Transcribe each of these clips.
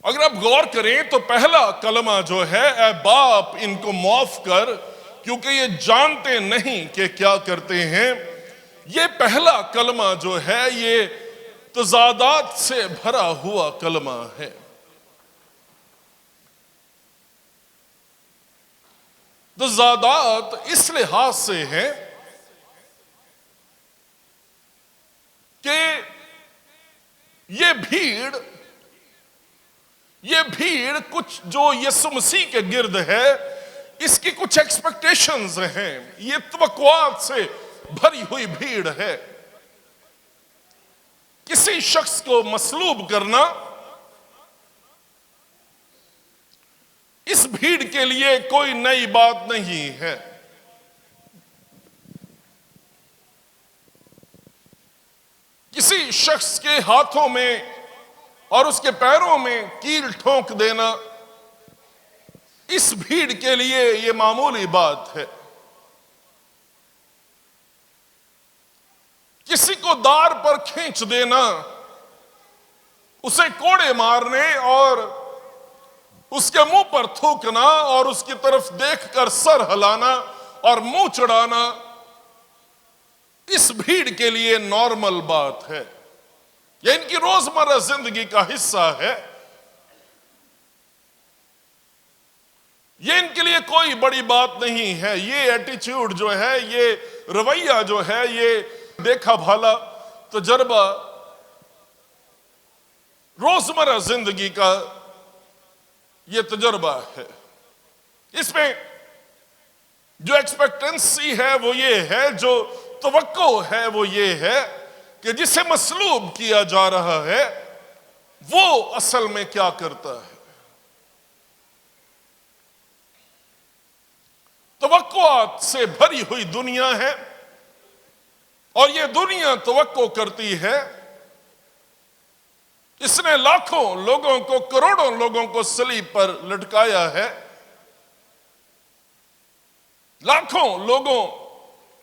اگر آپ غور کریں تو پہلا کلمہ جو ہے اے باپ ان کو معاف کر کیونکہ یہ جانتے نہیں کہ کیا کرتے ہیں، یہ پہلا کلمہ جو ہے یہ تضادات سے بھرا ہوا کلمہ ہے۔ تضادات اس لحاظ سے ہے کہ یہ بھیڑ کچھ جو یسوع مسیح کے گرد ہے اس کی کچھ ایکسپیکٹیشنز ہیں، یہ توقعات سے بھری ہوئی بھیڑ ہے۔ کسی شخص کو مصلوب کرنا اس بھیڑ کے لیے کوئی نئی بات نہیں ہے۔ کسی شخص کے ہاتھوں میں اور اس کے پیروں میں کیل ٹھونک دینا اس بھیڑ کے لیے یہ معمولی بات ہے۔ کسی کو دار پر کھینچ دینا، اسے کوڑے مارنے اور اس کے منہ پر تھوکنا اور اس کی طرف دیکھ کر سر ہلانا اور منہ چڑھانا اس بھیڑ کے لیے نارمل بات ہے، یہ ان کی روزمرہ زندگی کا حصہ ہے۔ یہ ان کے لیے کوئی بڑی بات نہیں ہے۔ یہ ایٹیچیوڈ جو ہے، یہ رویہ جو ہے، یہ دیکھا بھالا تجربہ روزمرہ زندگی کا یہ تجربہ ہے۔ اس میں جو ایکسپیکٹنسی ہے وہ یہ ہے، جو توقع ہے وہ یہ ہے کہ جسے مصلوب کیا جا رہا ہے وہ اصل میں کیا کرتا ہے۔ توقعات سے بھری ہوئی دنیا ہے اور یہ دنیا توقع کرتی ہے۔ اس نے لاکھوں لوگوں کو، کروڑوں لوگوں کو صلیب پر لٹکایا ہے، لاکھوں لوگوں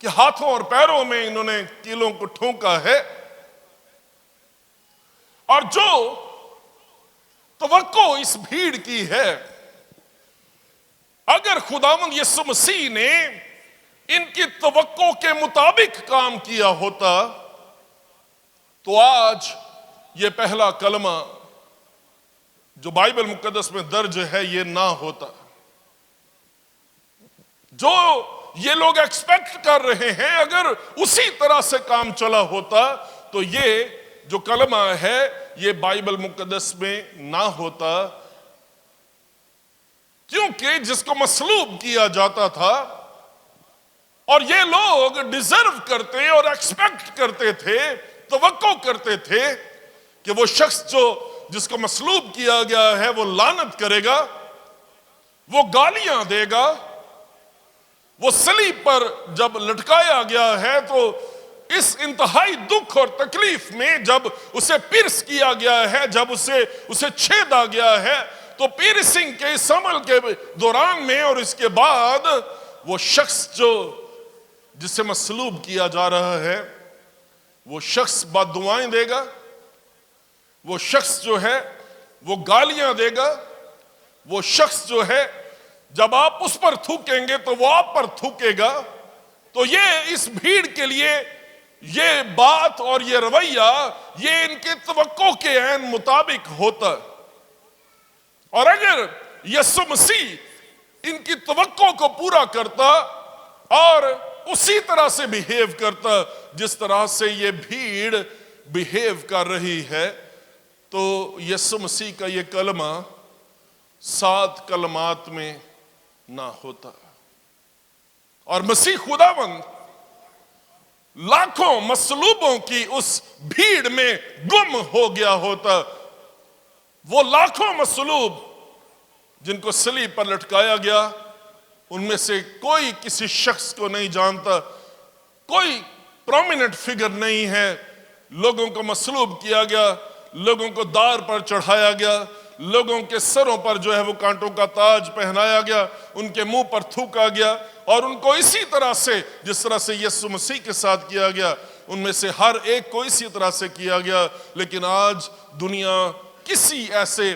کے ہاتھوں اور پیروں میں انہوں نے کیلوں کو ٹھونکا ہے، اور جو توقع اس بھیڑ کی ہے، اگر خداوند یسوع مسیح نے ان کی توقع کے مطابق کام کیا ہوتا تو آج یہ پہلا کلمہ جو بائبل مقدس میں درج ہے یہ نہ ہوتا۔ جو یہ لوگ ایکسپیکٹ کر رہے ہیں اگر اسی طرح سے کام چلا ہوتا تو یہ جو کلمہ ہے یہ بائبل مقدس میں نہ ہوتا، کیونکہ جس کو مصلوب کیا جاتا تھا اور یہ لوگ ڈیزرو کرتے اور ایکسپیکٹ کرتے تھے، توقع کرتے تھے کہ وہ شخص جس کو مصلوب کیا گیا ہے وہ لعنت کرے گا، وہ گالیاں دے گا، وہ صلیب پر جب لٹکایا گیا ہے تو اس انتہائی دکھ اور تکلیف میں جب اسے پرس کیا گیا ہے، جب اسے چھیدا گیا ہے، تو پیرسنگ کے اس عمل کے دوران میں اور اس کے بعد وہ شخص جسے مصلوب کیا جا رہا ہے وہ شخص بد دعائیں دے گا، وہ شخص جو ہے وہ گالیاں دے گا، وہ شخص جو ہے جب آپ اس پر تھوکیں گے تو وہ آپ پر تھوکے گا۔ تو یہ اس بھیڑ کے لیے یہ بات اور یہ رویہ یہ ان کے توقع کے عین مطابق ہوتا، اور اگر یسوع مسیح ان کی توقع کو پورا کرتا اور اسی طرح سے بیہیو کرتا جس طرح سے یہ بھیڑ بیہیو کر رہی ہے، تو یسوع مسیح کا یہ کلمہ 7 کلمات میں نہ ہوتا، اور مسیح خداوند لاکھوں مصلوبوں کی اس بھیڑ میں گم ہو گیا ہوتا۔ وہ لاکھوں مصلوب جن کو صلیب پر لٹکایا گیا ان میں سے کوئی کسی شخص کو نہیں جانتا، کوئی پرومیننٹ فگر نہیں ہے۔ لوگوں کو مصلوب کیا گیا، لوگوں کو دار پر چڑھایا گیا، لوگوں کے سروں پر جو ہے وہ کانٹوں کا تاج پہنایا گیا، ان کے منہ پر تھوکا گیا، اور ان کو اسی طرح سے جس طرح سے یسوع مسیح کے ساتھ کیا گیا ان میں سے ہر ایک کو اسی طرح سے کیا گیا۔ لیکن آج دنیا کسی ایسے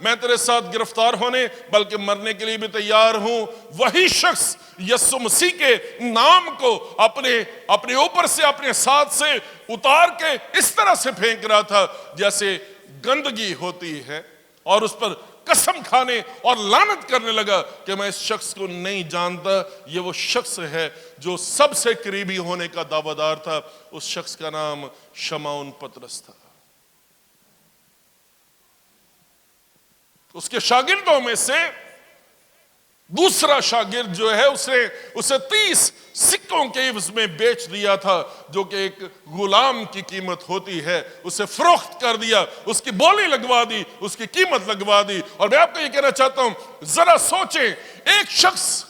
میں تیرے ساتھ گرفتار ہونے بلکہ مرنے کے لیے بھی تیار ہوں، وہی شخص یسوع مسیح کے نام کو اپنے اوپر سے، اپنے ساتھ سے اتار کے اس طرح سے پھینک رہا تھا جیسے گندگی ہوتی ہے، اور اس پر قسم کھانے اور لعنت کرنے لگا کہ میں اس شخص کو نہیں جانتا۔ یہ وہ شخص ہے جو سب سے قریبی ہونے کا دعویٰ دار تھا، اس شخص کا نام شمعون پطرس تھا۔ اس کے شاگردوں میں سے دوسرا شاگرد جو ہے اسے 30 سکوں کے عوض میں بیچ دیا تھا، جو کہ ایک غلام کی قیمت ہوتی ہے، اسے فروخت کر دیا، اس کی بولی لگوا دی، اس کی قیمت لگوا دی۔ اور میں آپ کو یہ کہنا چاہتا ہوں، ذرا سوچیں، ایک شخص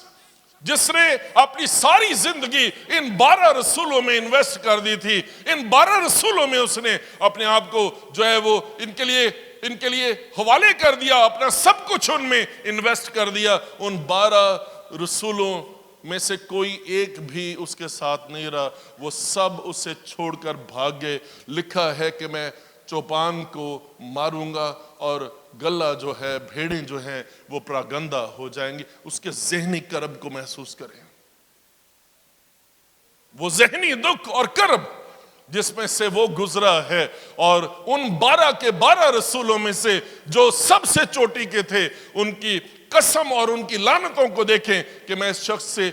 جس نے اپنی ساری زندگی ان 12 رسولوں میں انویسٹ کر دی تھی، ان 12 رسولوں میں اس نے اپنے آپ کو جو ہے وہ ان کے لیے حوالے کر دیا، اپنا سب کچھ ان میں انویسٹ کر دیا، ان 12 رسولوں میں سے کوئی ایک بھی اس کے ساتھ نہیں رہا، وہ سب اسے چھوڑ کر بھاگ گئے۔ لکھا ہے کہ میں چوپان کو ماروں گا اور گلہ جو ہے، بھیڑیں جو ہیں وہ پراگندہ ہو جائیں گی۔ اس کے ذہنی کرب کو محسوس کریں، وہ ذہنی دکھ اور کرب جس میں سے وہ گزرا ہے، اور ان 12 کے 12 رسولوں میں سے جو سب سے چوٹی کے تھے، ان کی قسم اور ان کی لعنتوں کو دیکھیں کہ میں اس شخص سے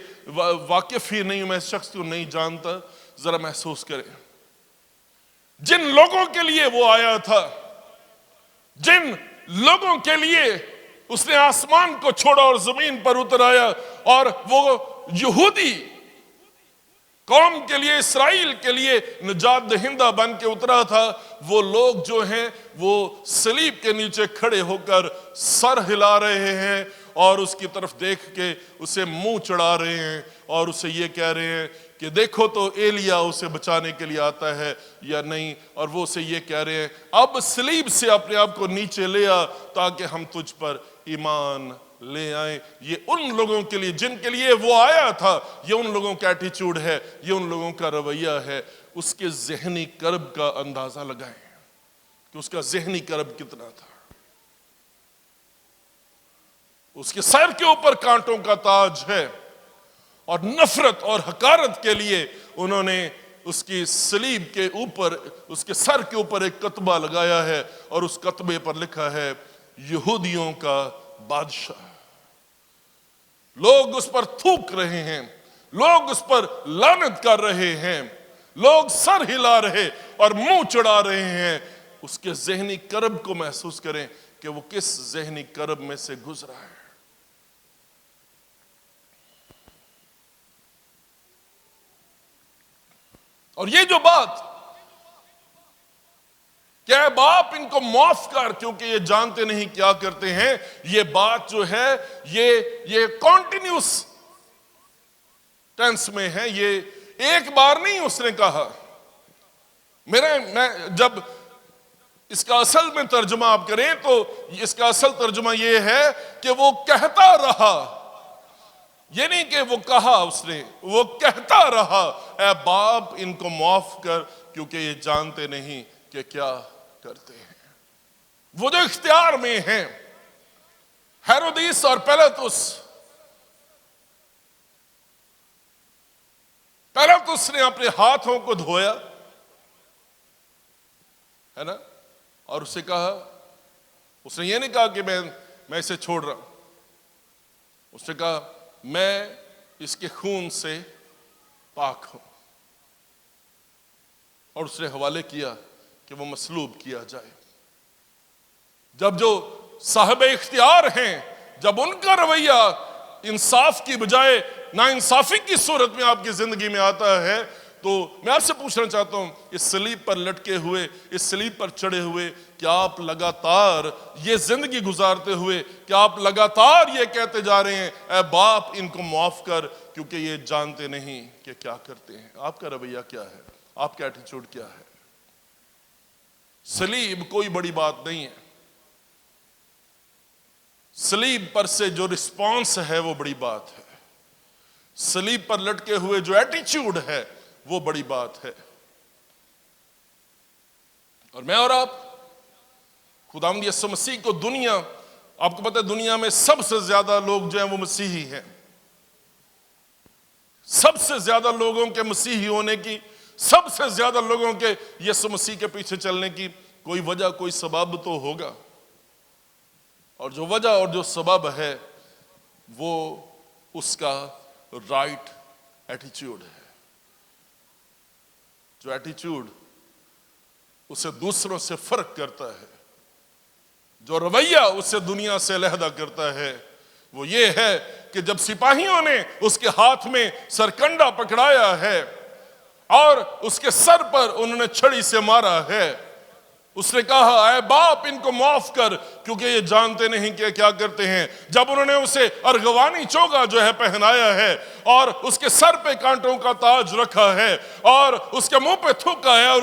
واقف ہی نہیں ہوں، میں اس شخص کو نہیں جانتا۔ ذرا محسوس کریں، جن لوگوں کے لیے وہ آیا تھا، جن لوگوں کے لیے اس نے آسمان کو چھوڑا اور زمین پر اتر آیا، اور وہ یہودی قوم کے لیے، اسرائیل کے لیے نجات دہندہ بن کے اترا تھا، وہ لوگ جو ہیں وہ صلیب کے نیچے کھڑے ہو کر سر ہلا رہے ہیں اور اس کی طرف دیکھ کے اسے منہ چڑھا رہے ہیں اور اسے یہ کہہ رہے ہیں کہ دیکھو تو ایلیا اسے بچانے کے لیے آتا ہے یا نہیں، اور وہ اسے یہ کہہ رہے ہیں اب صلیب سے اپنے آپ کو نیچے لے آ تاکہ ہم تجھ پر ایمان لے آئیں۔ یہ ان لوگوں کے لیے جن کے لیے وہ آیا تھا، یہ ان لوگوں کا ایٹیچیوڈ ہے، یہ ان لوگوں کا رویہ ہے۔ اس کے ذہنی کرب کا اندازہ لگائیں کہ اس کا ذہنی کرب کتنا تھا۔ اس کے سر کے اوپر کانٹوں کا تاج ہے، اور نفرت اور حقارت کے لیے انہوں نے اس کی صلیب کے اوپر، اس کے سر کے اوپر ایک کتبہ لگایا ہے، اور اس کتبے پر لکھا ہے یہودیوں کا بادشاہ۔ لوگ اس پر تھوک رہے ہیں، لوگ اس پر لعنت کر رہے ہیں، لوگ سر ہلا رہے اور منہ چڑھا رہے ہیں۔ اس کے ذہنی کرب کو محسوس کریں کہ وہ کس ذہنی کرب میں سے گزرا ہے۔ اور یہ جو بات کہ اے باپ ان کو معاف کر کیونکہ یہ جانتے نہیں کیا کرتے ہیں، یہ بات جو ہے یہ کنٹینیوس ٹینس میں ہے، یہ ایک بار نہیں اس نے کہا۔ میں جب اس کا اصل میں ترجمہ آپ کریں تو اس کا اصل ترجمہ یہ ہے کہ وہ کہتا رہا، یہ نہیں کہ وہ کہا اس نے، وہ کہتا رہا اے باپ ان کو معاف کر کیونکہ یہ جانتے نہیں کہ کیا کرتے ہیں۔ وہ جو اختیار میں ہیں، ہیرودیس اور پیلاطس نے اپنے ہاتھوں کو دھویا ہے نا، اور اسے کہا، اس نے یہ نہیں کہا کہ میں اسے چھوڑ رہا ہوں، اس نے کہا میں اس کے خون سے پاک ہوں، اور اس نے حوالے کیا کہ وہ مصلوب کیا جائے۔ جب جو صاحب اختیار ہیں، جب ان کا رویہ انصاف کی بجائے ناانصافی کی صورت میں آپ کی زندگی میں آتا ہے، تو میں آپ سے پوچھنا چاہتا ہوں، اس صلیب پر لٹکے ہوئے، اس صلیب پر چڑھے ہوئے، کیا آپ لگاتار یہ زندگی گزارتے ہوئے، کیا آپ لگاتار یہ کہتے جا رہے ہیں اے باپ ان کو معاف کر کیونکہ یہ جانتے نہیں کہ کیا کرتے ہیں؟ آپ کا رویہ کیا ہے؟ آپ کا ایٹیچیوڈ کیا ہے؟ صلیب کوئی بڑی بات نہیں ہے، صلیب پر سے جو رسپانس ہے وہ بڑی بات ہے، صلیب پر لٹکے ہوئے جو ایٹیچیوڈ ہے وہ بڑی بات ہے۔ اور میں اور آپ خداوند یسوع مسیح کو دنیا آپ کو پتہ ہے دنیا میں سب سے زیادہ لوگ جو ہیں وہ مسیحی ہیں. سب سے زیادہ لوگوں کے مسیحی ہونے کی، سب سے زیادہ لوگوں کے یسوع مسیح کے پیچھے چلنے کی کوئی وجہ، کوئی سبب تو ہوگا. اور جو وجہ اور جو سبب ہے وہ اس کا رائٹ ایٹیچیوڈ ہے. جو ایٹیچیوڈ اسے دوسروں سے فرق کرتا ہے، جو رویہ اسے دنیا سے علیحدہ کرتا ہے، وہ یہ ہے کہ جب سپاہیوں نے اس کے ہاتھ میں سرکنڈا پکڑایا ہے اور اس کے سر پر انہوں نے چھڑی سے مارا ہے، اس نے کہا اے باپ ان کو معاف کر کیونکہ یہ جانتے نہیں کہ کیا کرتے ہیں. جب انہوں نے اسے ارغوانی چوگا جو ہے پہنایا ہے اور اس کے سر پہ کانٹوں کا تاج رکھا ہے اور اس کے منہ پہ تھوکا ہے اور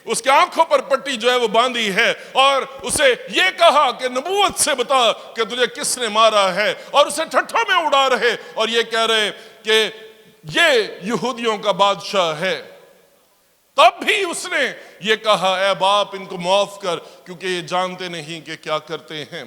اس کے آنکھوں پر پٹی جو ہے وہ باندھی ہے اور اسے یہ کہا کہ نبوت سے بتا کہ تجھے کس نے مارا ہے، اور اسے ٹھٹھوں میں اڑا رہے اور یہ کہہ رہے کہ یہ یہودیوں کا بادشاہ ہے، تب بھی اس نے یہ کہا اے باپ ان کو معاف کر کیونکہ یہ جانتے نہیں کہ کیا کرتے ہیں.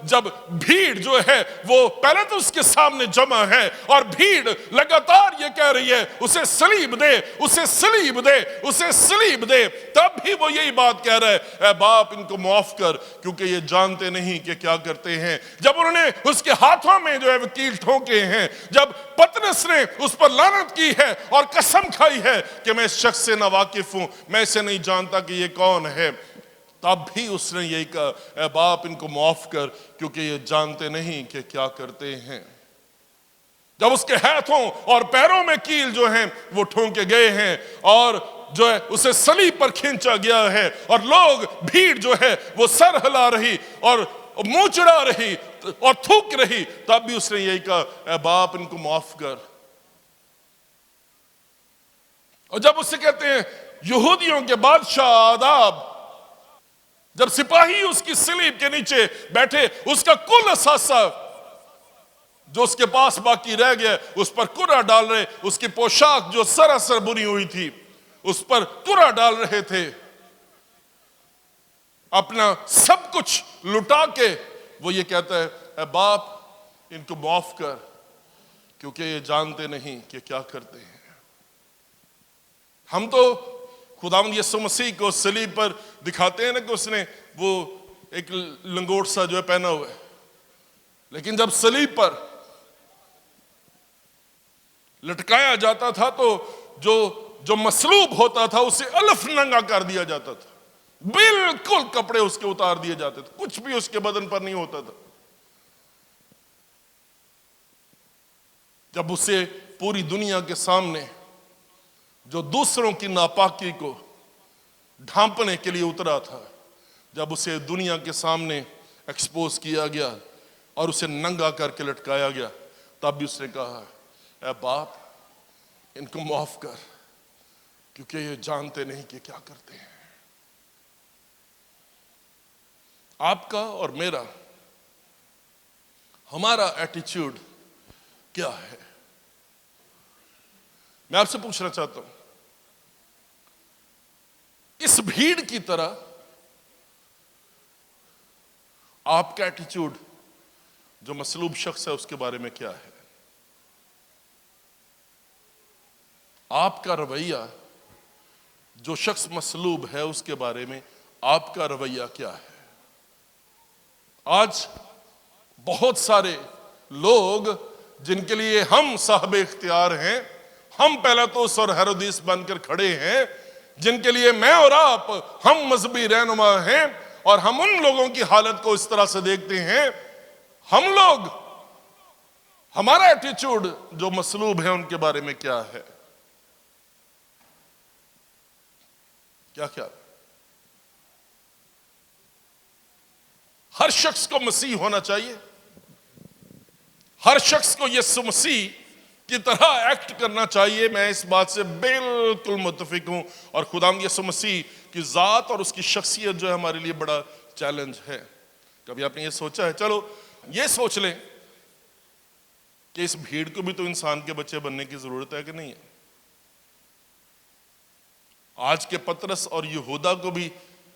جب بھیڑ جو ہے وہ پہلے تو اس کے سامنے جمع ہے اور بھیڑ لگاتار یہ کہہ رہی ہے اسے صلیب دے، اسے صلیب دے، اسے صلیب دے، تب بھی وہ یہی بات کہہ رہا ہے اے باپ ان کو معاف کر کیونکہ یہ جانتے نہیں کہ کیا کرتے ہیں. جب انہوں نے اس کے ہاتھوں میں جو ہے وکیل ٹھونکے ہیں، جب پطرس نے اس پر لعنت کی ہے اور قسم کھائی ہے کہ میں اس شخص سے نہ واقف ہوں، میں اسے نہیں جانتا کہ یہ کون ہے، تب بھی اس نے یہی کہا اے باپ ان کو معاف کر کیونکہ یہ جانتے نہیں کہ کیا کرتے ہیں. جب اس کے ہاتھوں اور پیروں میں کیل جو ہیں وہ ٹھونکے گئے ہیں اور جو ہے اسے صلیب پر کھینچا گیا ہے اور لوگ بھیڑ جو ہے وہ سر ہلا رہی اور منہ چڑھا رہی اور تھوک رہی، تب بھی اس نے یہی کہا اے باپ ان کو معاف کر. اور جب اسے کہتے ہیں یہودیوں کے بادشاہ آداب، جب سپاہی اس کی صلیب کے نیچے بیٹھے اس کا کل اثاثہ جو اس کے پاس باقی رہ گیا اس پر کرا ڈال رہے، اس کی پوشاک جو سراسر بری ہوئی تھی اس پر کرا ڈال رہے تھے، اپنا سب کچھ لٹا کے وہ یہ کہتا ہے اے باپ ان کو معاف کر کیونکہ یہ جانتے نہیں کہ کیا کرتے ہیں. ہم تو خداوند یسوع مسیح کو صلیب پر دکھاتے ہیں نا کہ اس نے وہ ایک لنگوٹ سا جو ہے پہنا ہوا ہے، لیکن جب صلیب پر لٹکایا جاتا تھا تو جو مصلوب ہوتا تھا اسے الف ننگا کر دیا جاتا تھا، بالکل کپڑے اس کے اتار دیے جاتے تھے، کچھ بھی اس کے بدن پر نہیں ہوتا تھا. جب اسے پوری دنیا کے سامنے جو دوسروں کی ناپاکی کو ڈھانپنے کے لیے اترا تھا، جب اسے دنیا کے سامنے ایکسپوز کیا گیا اور اسے ننگا کر کے لٹکایا گیا، تب بھی اس نے کہا اے باپ ان کو معاف کر کیونکہ یہ جانتے نہیں کہ کیا کرتے ہیں. آپ کا اور میرا، ہمارا ایٹیچیوڈ کیا ہے؟ میں آپ سے پوچھنا چاہتا ہوں، اس بھیڑ کی طرح آپ کا ایٹیچیوڈ جو مصلوب شخص ہے اس کے بارے میں کیا ہے؟ آپ کا رویہ جو شخص مصلوب ہے اس کے بارے میں آپ کا رویہ کیا ہے؟ آج بہت سارے لوگ جن کے لیے ہم صاحب اختیار ہیں، ہم پیلاطس اور ہیرودیس بن کر کھڑے ہیں، جن کے لیے میں اور آپ ہم مذہبی رہنما ہیں اور ہم ان لوگوں کی حالت کو اس طرح سے دیکھتے ہیں، ہم لوگ، ہمارا ایٹیچیوڈ جو مصلوب ہے ان کے بارے میں کیا ہے؟ کیا خیال؟ ہر شخص کو مسیح ہونا چاہیے، ہر شخص کو یسوع مسیح کی طرح ایکٹ کرنا چاہیے. میں اس بات سے بالکل متفق ہوں، اور خداوند یسوع مسیح کی ذات اور اس کی شخصیت جو ہے ہمارے لیے بڑا چیلنج ہے. کبھی آپ نے یہ سوچا ہے؟ چلو یہ سوچ لیں کہ اس بھیڑ کو بھی تو انسان کے بچے بننے کی ضرورت ہے کہ نہیں ہے؟ آج کے پطرس اور یہودا کو بھی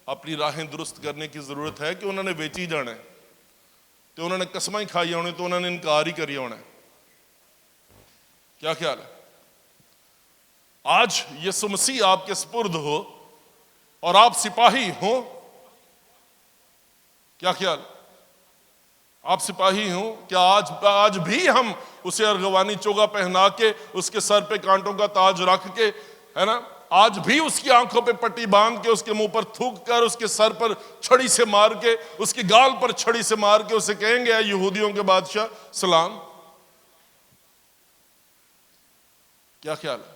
اپنی راہیں درست کرنے کی ضرورت ہے کہ انہوں نے بیچی جانا ہے. تو انہوں نے قسمیں ہی کھائی ہونے، تو انہوں نے انکار ہی کری ہونا ہے۔ کیا خیال ہے؟ آج یسوع مسیح آپ کے سپرد ہو اور آپ سپاہی ہوں، کیا خیال؟ آپ سپاہی ہوں، کیا آج بھی ہم اسے ارغوانی چوگا پہنا کے، اس کے سر پہ کانٹوں کا تاج رکھ کے، ہے نا، آج بھی اس کی آنکھوں پہ پٹی باندھ کے، اس کے منہ پر تھوک کر، اس کے سر پر چھڑی سے مار کے، اس کی گال پر چھڑی سے مار کے اسے کہیں گے اے یہودیوں کے بادشاہ سلام؟ کیا خیال ہے؟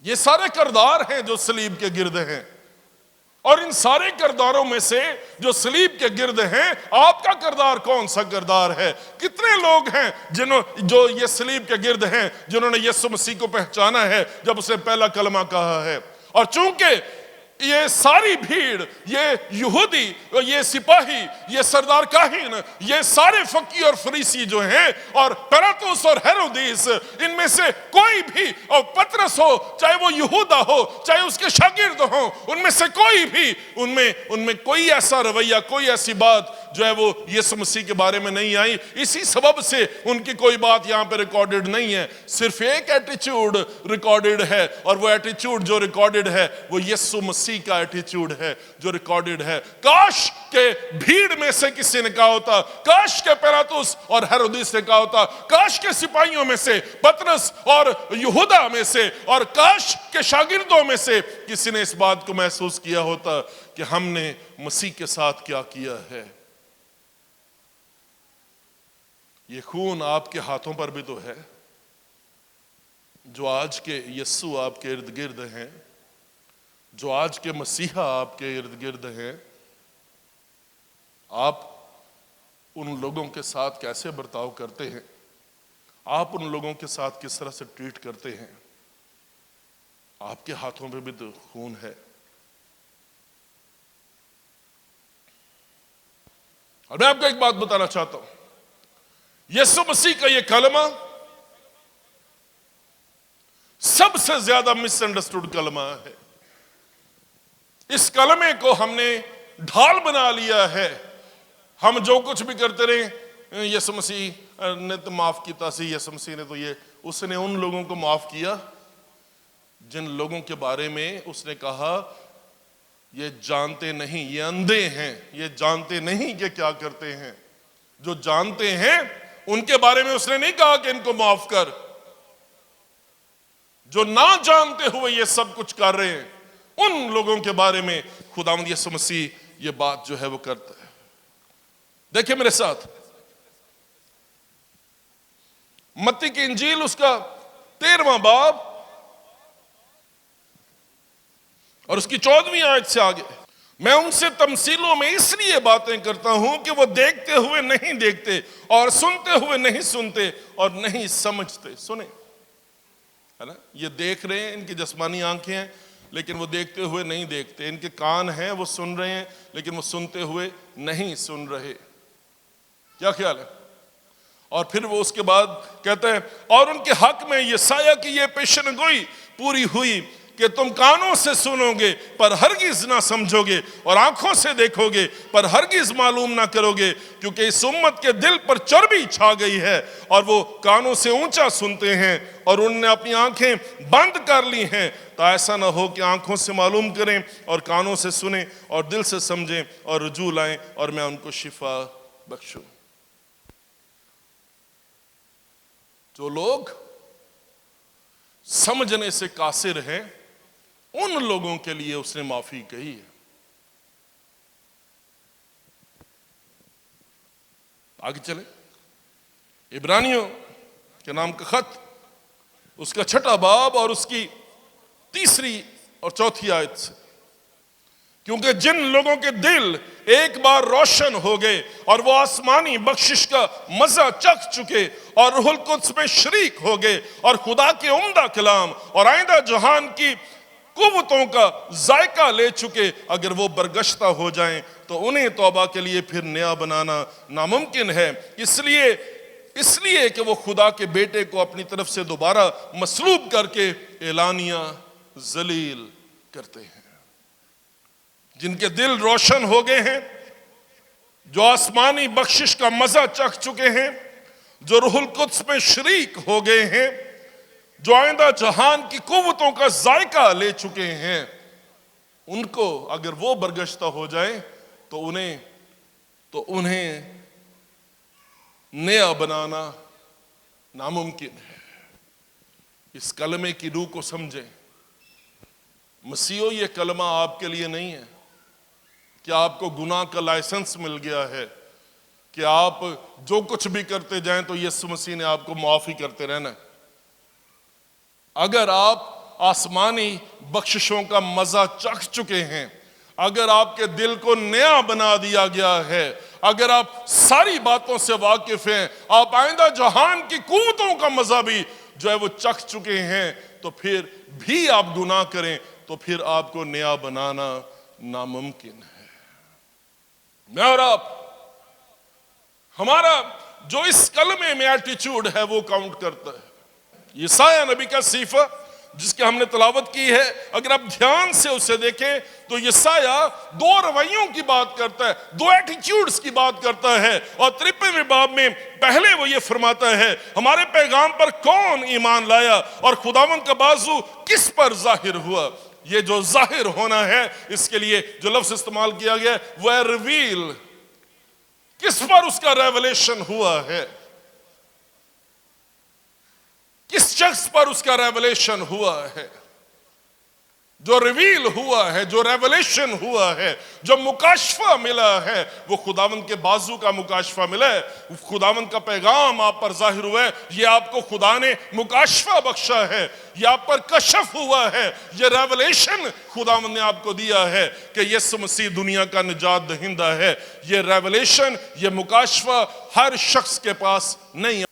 یہ سارے کردار ہیں جو صلیب کے گرد ہیں، اور ان سارے کرداروں میں سے جو صلیب کے گرد ہیں، آپ کا کردار کون سا کردار ہے؟ کتنے لوگ ہیں جو یہ صلیب کے گرد ہیں، جنہوں نے یسوع مسیح کو پہچانا ہے جب اسے پہلا کلمہ کہا ہے؟ اور چونکہ یہ ساری بھیڑ، یہ یہودی، یہ سپاہی، یہ سردار کاہن، یہ سارے فقی اور فریسی جو ہیں، اور پیلاطس اور ہیرودیس، ان میں سے کوئی بھی، اور پطرس ہو، چاہے وہ یہودا ہو، چاہے اس کے شاگرد ہوں، ان میں سے کوئی بھی، ان میں کوئی ایسا رویہ، کوئی ایسی بات جو ہے وہ یسوع مسیح کے بارے میں نہیں آئی۔ اسی سبب سے ان کی کوئی بات یہاں پہ ریکارڈڈ نہیں ہے، صرف ایک ایٹیچیوڈ ریکارڈڈ ہے، اور وہ ایٹیچیوڈ جو ریکارڈڈ ہے وہ یسوع مسیح کا ایٹیچیوڈ ہے جو ریکارڈڈ ہے۔ کاش کہ بھیڑ میں سے کسی نے کہا ہوتا، کاش کہ پیلاطس اور ہیرودیس نے کہا ہوتا، کاش کہ سپاہیوں میں سے، پطرس اور یہودا میں سے، اور کاش کہ شاگردوں میں سے کسی نے اس بات کو محسوس کیا ہوتا کہ ہم نے مسیح کے ساتھ کیا کیا ہے۔ یہ خون آپ کے ہاتھوں پر بھی تو ہے، جو آج کے یسوع آپ کے ارد گرد ہیں، جو آج کے مسیحا آپ کے ارد گرد ہیں۔ آپ ان لوگوں کے ساتھ کیسے برتاؤ کرتے ہیں؟ آپ ان لوگوں کے ساتھ کس طرح سے ٹریٹ کرتے ہیں؟ آپ کے ہاتھوں پہ بھی تو خون ہے۔ اور میں آپ کو ایک بات بتانا چاہتا ہوں، یسوع مسیح کا یہ کلمہ سب سے زیادہ مس انڈرسٹوڈ کلمہ ہے۔ اس کلمے کو ہم نے ڈھال بنا لیا ہے۔ ہم جو کچھ بھی کرتے رہے، یسوع مسیح نے تو معاف کیتا سی، یسوع مسیح نے تو اس نے ان لوگوں کو معاف کیا جن لوگوں کے بارے میں اس نے کہا یہ جانتے نہیں، یہ اندھے ہیں، یہ جانتے نہیں کہ کیا کرتے ہیں۔ جو جانتے ہیں ان کے بارے میں اس نے نہیں کہا کہ ان کو معاف کر۔ جو نہ جانتے ہوئے یہ سب کچھ کر رہے ہیں، ان لوگوں کے بارے میں خداوند یسوع مسیح یہ بات جو ہے وہ کرتا ہے۔ دیکھیں میرے ساتھ متی کی انجیل، اس کا 13واں باب اور اس کی 14ویں آیت سے آگے۔ میں ان سے تمثیلوں میں اس لیے باتیں کرتا ہوں کہ وہ دیکھتے ہوئے نہیں دیکھتے، اور سنتے ہوئے نہیں سنتے، اور نہیں سمجھتے۔ سنیں، ہے نا، یہ دیکھ رہے ہیں، ان کی جسمانی آنکھیں ہیں لیکن وہ دیکھتے ہوئے نہیں دیکھتے، ان کے کان ہیں وہ سن رہے ہیں لیکن وہ سنتے ہوئے نہیں سن رہے۔ کیا خیال ہے؟ اور پھر وہ اس کے بعد کہتا ہے، اور ان کے حق میں یسایہ کی یہ پیشن گوئی پوری ہوئی کہ تم کانوں سے سنو گے پر ہرگز نہ سمجھو گے، اور آنکھوں سے دیکھو گے پر ہرگز معلوم نہ کرو گے، کیونکہ اس امت کے دل پر چربی چھا گئی ہے، اور وہ کانوں سے اونچا سنتے ہیں اور انہوں نے اپنی آنکھیں بند کر لی ہیں، تو ایسا نہ ہو کہ آنکھوں سے معلوم کریں اور کانوں سے سنیں اور دل سے سمجھیں اور رجوع لائیں اور میں ان کو شفا بخشوں۔ جو لوگ سمجھنے سے قاصر ہیں، ان لوگوں کے لیے اس نے معافی کہی ہے۔ آگے چلیں، عبرانیوں کے نام کا خط، اس کا 6واں باب اور اس کی 3 اور 4 آیت سے۔ کیونکہ جن لوگوں کے دل ایک بار روشن ہو گئے اور وہ آسمانی بخشش کا مزہ چکھ چکے اور روح القدس میں شریک ہو گئے اور خدا کے عمدہ کلام اور آئندہ جہان کی قوتوں کا ذائقہ لے چکے، اگر وہ برگشتہ ہو جائیں تو انہیں توبہ کے لیے پھر نیا بنانا ناممکن ہے، اس لیے کہ وہ خدا کے بیٹے کو اپنی طرف سے دوبارہ مصلوب کر کے اعلانیہ ذلیل کرتے ہیں۔ جن کے دل روشن ہو گئے ہیں، جو آسمانی بخشش کا مزہ چکھ چکے ہیں، جو روح القدس میں شریک ہو گئے ہیں، جو آئندہ جہان کی قوتوں کا ذائقہ لے چکے ہیں، ان کو اگر وہ برگشتہ ہو جائیں تو انہیں نیا بنانا ناممکن ہے۔ اس کلمے کی روح کو سمجھیں۔ مسیحو، یہ کلمہ آپ کے لیے نہیں ہے کہ آپ کو گناہ کا لائسنس مل گیا ہے کہ آپ جو کچھ بھی کرتے جائیں تو یسوع مسیح نے آپ کو معافی کرتے رہنا ہے۔ اگر آپ آسمانی بخششوں کا مزہ چکھ چکے ہیں، اگر آپ کے دل کو نیا بنا دیا گیا ہے، اگر آپ ساری باتوں سے واقف ہیں، آپ آئندہ جہان کی قوتوں کا مزہ بھی جو ہے وہ چکھ چکے ہیں، تو پھر بھی آپ گناہ کریں تو پھر آپ کو نیا بنانا ناممکن ہے۔ میں اور آپ، ہمارا جو اس کلمے میں ایٹیچیوڈ ہے وہ کاؤنٹ کرتا ہے۔ یسایہ نبی کا صحیفہ جس کی ہم نے تلاوت کی ہے، اگر آپ دھیان سے اسے دیکھیں تو یسایہ دو رویوں کی بات کرتا ہے، دو ایٹیچیوڈز کی بات کرتا ہے، اور 53ویں باب میں پہلے وہ یہ فرماتا ہے ہمارے پیغام پر کون ایمان لایا اور خداوند کا بازو کس پر ظاہر ہوا۔ یہ جو ظاہر ہونا ہے، اس کے لیے جو لفظ استعمال کیا گیا ہے وہ ہے ریویل۔ کس پر اس کا ریولیشن ہوا ہے، کس شخص پر اس کا ریولیشن ہوا ہے۔ جو ریویل ہوا ہے، جو ریولیشن ہوا ہے، جو مکاشفہ ملا ہے، وہ خداوند کے بازو کا مکاشفہ ملا ہے۔ خداوند کا پیغام آپ پر ظاہر ہوا ہے، یہ آپ کو خدا نے مکاشفہ بخشا ہے، یہ آپ پر کشف ہوا ہے، یہ ریولیشن خداوند نے آپ کو دیا ہے کہ یسوع مسیح دنیا کا نجات دہندہ ہے۔ یہ ریولیشن، یہ مکاشفہ ہر شخص کے پاس نہیں ہے،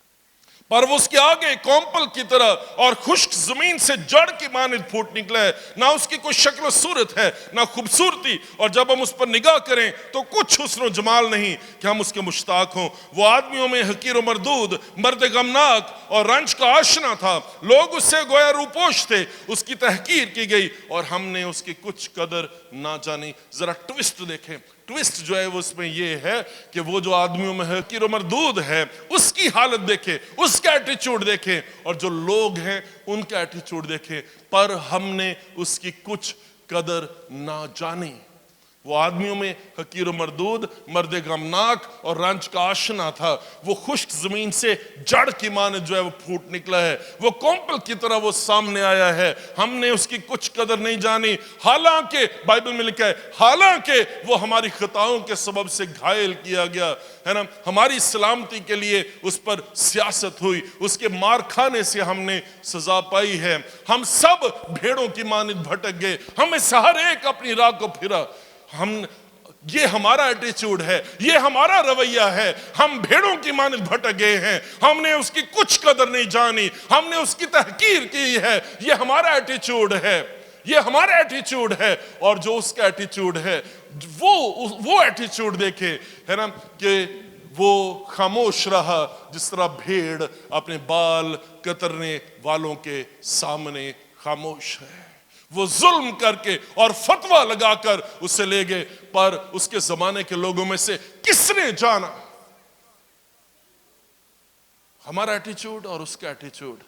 پر وہ اس کے آگے کومپل کی طرح اور خشک زمین سے جڑ کی مانند پھوٹ نکلا ہے۔ نہ اس کی کوئی شکل و صورت ہے، نہ خوبصورتی، اور جب ہم اس پر نگاہ کریں تو کچھ حسن و جمال نہیں کہ ہم اس کے مشتاق ہوں۔ وہ آدمیوں میں حقیر و مردود، مرد غمناک اور رنج کا آشنا تھا، لوگ اس سے گویا روپوش تھے، اس کی تحقیر کی گئی اور ہم نے اس کی کچھ قدر نہ جانی۔ ذرا ٹویسٹ دیکھیں، ٹویسٹ جو ہے وہ اس میں یہ ہے کہ وہ جو آدمیوں میں حقیر و مردود ہے اس کی حالت دیکھیں، اس کا ایٹیچیوڈ دیکھیں، اور جو لوگ ہیں ان کا ایٹیچیوڈ دیکھیں، پر ہم نے اس کی کچھ قدر نہ جانی۔ وہ آدمیوں میں حقیر و مردود، مرد غمناک اور رنج کا آشنا تھا، وہ خشک زمین سے جڑ کی مانند جو ہے وہ پھوٹ نکلا ہے، وہ کومپل کی طرح وہ سامنے آیا ہے، ہم نے اس کی کچھ قدر نہیں جانی، حالانکہ بائبل میں لکھا ہے حالانکہ وہ ہماری خطاؤں کے سبب سے گھائل کیا گیا ہے نا، ہماری سلامتی کے لیے اس پر سیاست ہوئی، اس کے مار کھانے سے ہم نے سزا پائی ہے، ہم سب بھیڑوں کی مانند بھٹک گئے، ہمیں سے ہر ایک اپنی راہ کو پھرا۔ یہ ہمارا ایٹیچیوڈ ہے، یہ ہمارا رویہ ہے، ہم بھیڑوں کی مانند بھٹک گئے ہیں، ہم نے اس کی کچھ قدر نہیں جانی، ہم نے اس کی تحقیر کی ہے، یہ ہمارا ایٹیچیوڈ ہے، یہ ہمارا ایٹیچیوڈ ہے۔ اور جو اس کا ایٹیچیوڈ ہے وہ ایٹیچیوڈ دیکھے ہے نا کہ وہ خاموش رہا جس طرح بھیڑ اپنے بال کترنے والوں کے سامنے خاموش ہے۔ وہ ظلم کر کے اور فتویٰ لگا کر اسے لے گئے، پر اس کے زمانے کے لوگوں میں سے کس نے جانا ہمارا ایٹیچیوڈ اور اس کا ایٹیچیوڈ،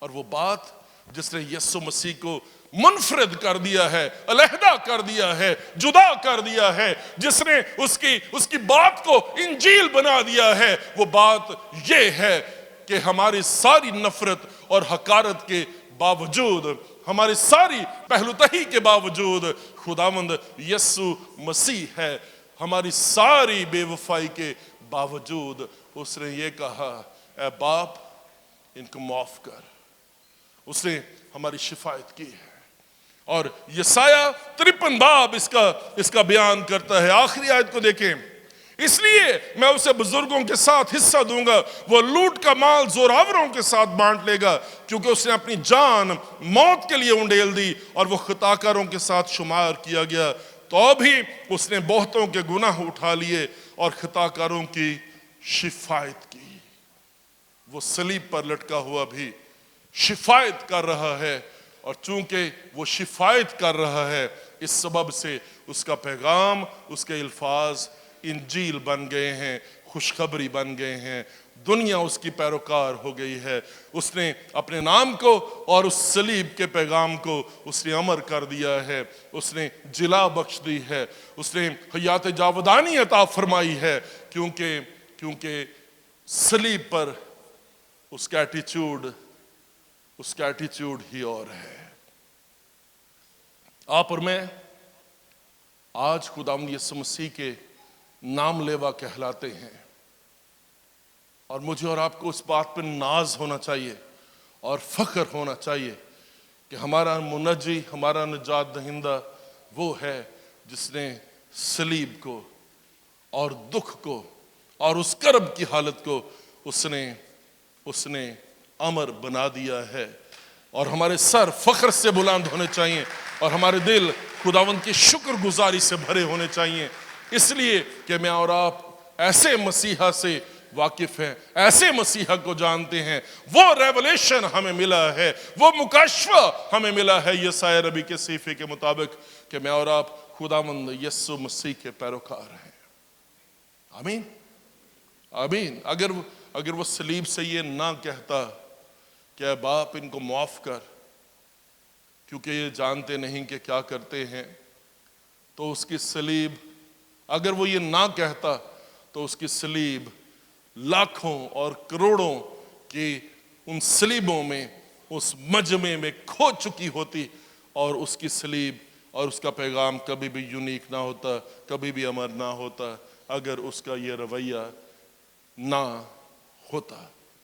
اور وہ بات جس نے یسوع مسیح کو منفرد کر دیا ہے، علیحدہ کر دیا ہے، جدا کر دیا ہے، جس نے اس کی بات کو انجیل بنا دیا ہے، وہ بات یہ ہے کہ ہماری ساری نفرت اور حقارت کے باوجود، ہماری ساری پہلوتہی کے باوجود خداوند یسوع مسیح ہے، ہماری ساری بے وفائی کے باوجود اس نے یہ کہا اے باپ ان کو معاف کر۔ اس نے ہماری شفاعت کی ہے، اور یسایہ 53 باب اس کا بیان کرتا ہے۔ آخری آیت کو دیکھیں، اس لیے میں اسے بزرگوں کے ساتھ حصہ دوں گا، وہ لوٹ کا مال زوراوروں کے ساتھ بانٹ لے گا، کیونکہ اس نے اپنی جان موت کے لیے انڈیل دی اور وہ خطاکاروں کے ساتھ شمار کیا گیا، تو بھی اس نے بہتوں کے گناہ اٹھا لیے اور خطاکاروں کی شفاعت کی۔ وہ صلیب پر لٹکا ہوا بھی شفاعت کر رہا ہے، اور چونکہ وہ شفاعت کر رہا ہے اس سبب سے اس کا پیغام، اس کے الفاظ انجیل بن گئے ہیں، خوشخبری بن گئے ہیں، دنیا اس کی پیروکار ہو گئی ہے۔ اس نے اپنے نام کو اور اس صلیب کے پیغام کو اس نے امر کر دیا ہے، اس نے جلا بخش دی ہے، اس نے حیات جاودانی عطا فرمائی ہے، کیونکہ صلیب پر اس کا ایٹیچیوڈ ہی اور ہے۔ آپ اور میں آج خداوند یسوع مسیح کے نام لیوا کہلاتے ہیں، اور مجھے اور آپ کو اس بات پہ ناز ہونا چاہیے اور فخر ہونا چاہیے کہ ہمارا منجی، ہمارا نجات دہندہ وہ ہے جس نے صلیب کو اور دکھ کو اور اس کرب کی حالت کو اس نے امر بنا دیا ہے۔ اور ہمارے سر فخر سے بلند ہونے چاہیے اور ہمارے دل خداوند کی شکر گزاری سے بھرے ہونے چاہیے، اس لیے کہ میں اور آپ ایسے مسیحا سے واقف ہیں، ایسے مسیحا کو جانتے ہیں، وہ ریولیشن ہمیں ملا ہے، وہ مکاشفہ ہمیں ملا ہے یسایا نبی کے صحیفے کے مطابق کہ میں اور آپ خداوند یسوع مسیح کے پیروکار ہیں۔ آمین آمین۔ اگر وہ صلیب سے یہ نہ کہتا کہ اے باپ ان کو معاف کر کیونکہ یہ جانتے نہیں کہ کیا کرتے ہیں، تو اس کی صلیب، اگر وہ یہ نہ کہتا تو اس کی صلیب لاکھوں اور کروڑوں کی ان صلیبوں میں، اس مجمع میں کھو چکی ہوتی، اور اس کی صلیب اور اس کا پیغام کبھی بھی یونیک نہ ہوتا، کبھی بھی امر نہ ہوتا، اگر اس کا یہ رویہ نہ ہوتا۔